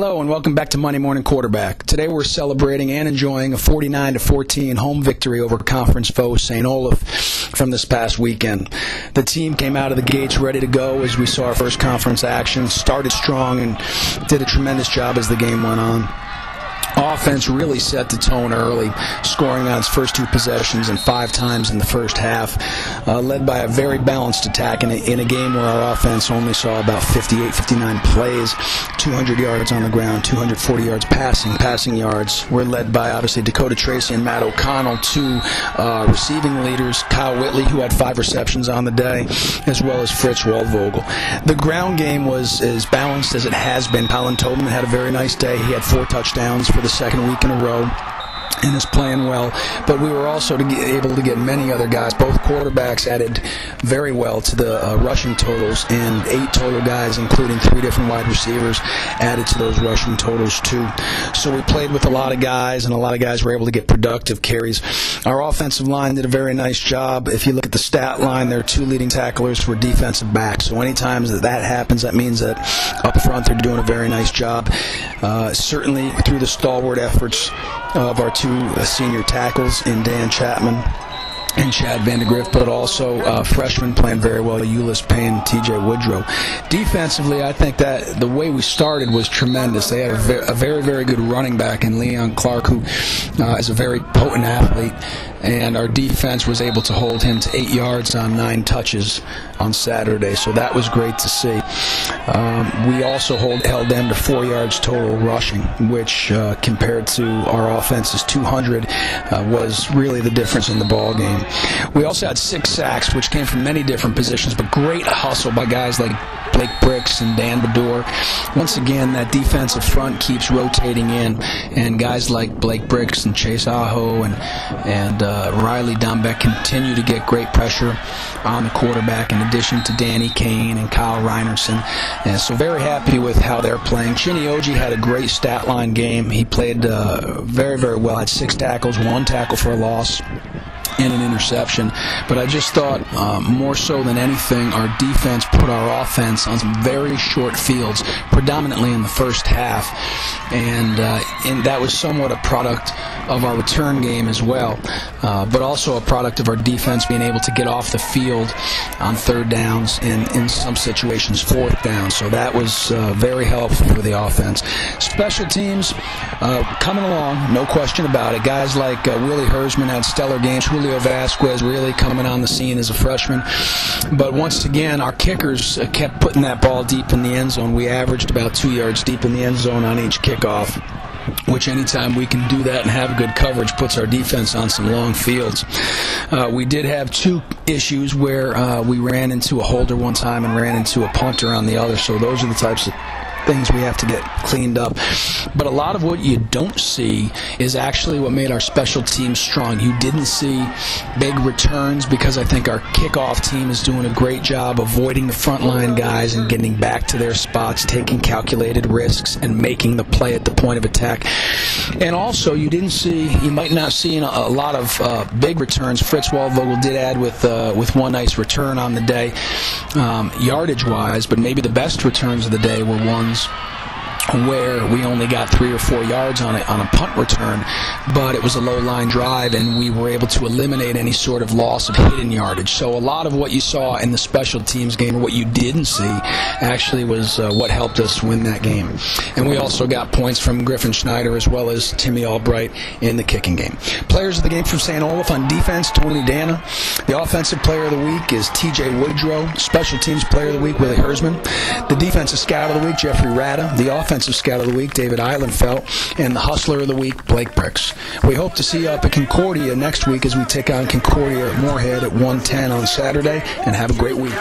Hello and welcome back to Monday Morning Quarterback. Today we're celebrating and enjoying a 49-14 home victory over conference foe St. Olaf from this past weekend. The team came out of the gates ready to go as we saw our first conference action, started strong and did a tremendous job as the game went on. Offense really set the tone early, scoring on its first two possessions and 5 times in the first half, led by a very balanced attack in a game where our offense only saw about 58, 59 plays, 200 yards on the ground, 240 yards passing yards. We're led by, obviously, Dakota Tracy and Matt O'Connell, 2 receiving leaders, Kyle Whitley, who had 5 receptions on the day, as well as Fritz Waldvogel. The ground game was as balanced as it has been. Colin Tobin had a very nice day. He had 4 touchdowns for the second week in a row and is playing well, but we were also able to get many other guys. Both quarterbacks added very well to the rushing totals, and 8 total guys, including 3 different wide receivers, added to those rushing totals too. So we played with a lot of guys, and a lot of guys were able to get productive carries. Our offensive line did a very nice job. If you look at the stat line, their 2 leading tacklers were defensive backs. So anytime that happens, that means that up front they're doing a very nice job. Certainly through the stalwart efforts of our 2 senior tackles in Dan Chapman and Chad Vandegrift, but also freshmen playing very well, Ulyss Payne and TJ Woodrow. Defensively, I think that the way we started was tremendous. They had a very, very good running back in Leon Clark, who is a very potent athlete, and our defense was able to hold him to 8 yards on 9 touches on Saturday, so that was great to see. We also held them to 4 yards total rushing, which compared to our offense's 200 was really the difference in the ball game. We also had 6 sacks, which came from many different positions, but great hustle by guys like Blake Bricks and Dan Bador. Once again, that defensive front keeps rotating in, and guys like Blake Bricks and Chase Aho and Riley Dombeck continue to get great pressure on the quarterback, in addition to Danny Kane and Kyle Reinerson. And so very happy with how they're playing. Chinny Oji had a great stat line game. He played very, very well. Had 6 tackles, 1 tackle for a loss, and an interception. But I just thought, more so than anything, our defense put our offense on some very short fields, predominantly in the first half, and that was somewhat a product of our return game as well, but also a product of our defense being able to get off the field on 3rd downs and in some situations 4th down. So that was very helpful for the offense. Special teams coming along, no question about it. Guys like Willie Hersman had stellar games. Julio Vasquez really coming on the scene as a freshman. But once again, our kickers kept putting that ball deep in the end zone. We averaged about 2 yards deep in the end zone on each kickoff, which anytime we can do that and have good coverage puts our defense on some long fields. We did have 2 issues where we ran into a holder one time and ran into a punter on the other, so those are the types of things we have to get cleaned up. But a lot of what you don't see is actually what made our special teams strong. You didn't see big returns because I think our kickoff team is doing a great job avoiding the frontline guys and getting back to their spots, taking calculated risks and making the play at the point of attack. And also, you might not see a lot of big returns. Fritz Waldvogel did add with 1 nice return on the day, yardage-wise, but maybe the best returns of the day were ones where we only got 3 or 4 yards on a punt return, but it was a low-line drive, and we were able to eliminate any sort of loss of hidden yardage. So a lot of what you saw in the special teams game, or what you didn't see, actually was what helped us win that game. And we also got points from Griffin Schneider as well as Timmy Albright in the kicking game. Players of the game from St. Olaf: on defense, Tony Dana. The offensive player of the week is TJ Woodrow. Special teams player of the week, Willie Hersman. The defensive scout of the week, Jeffrey Rada. The offensive scout of the week, David Eilenfeld. And the hustler of the week, Blake Bricks. We hope to see you up at Concordia next week as we take on Concordia at Moorhead at 1:10 on Saturday, and have a great week.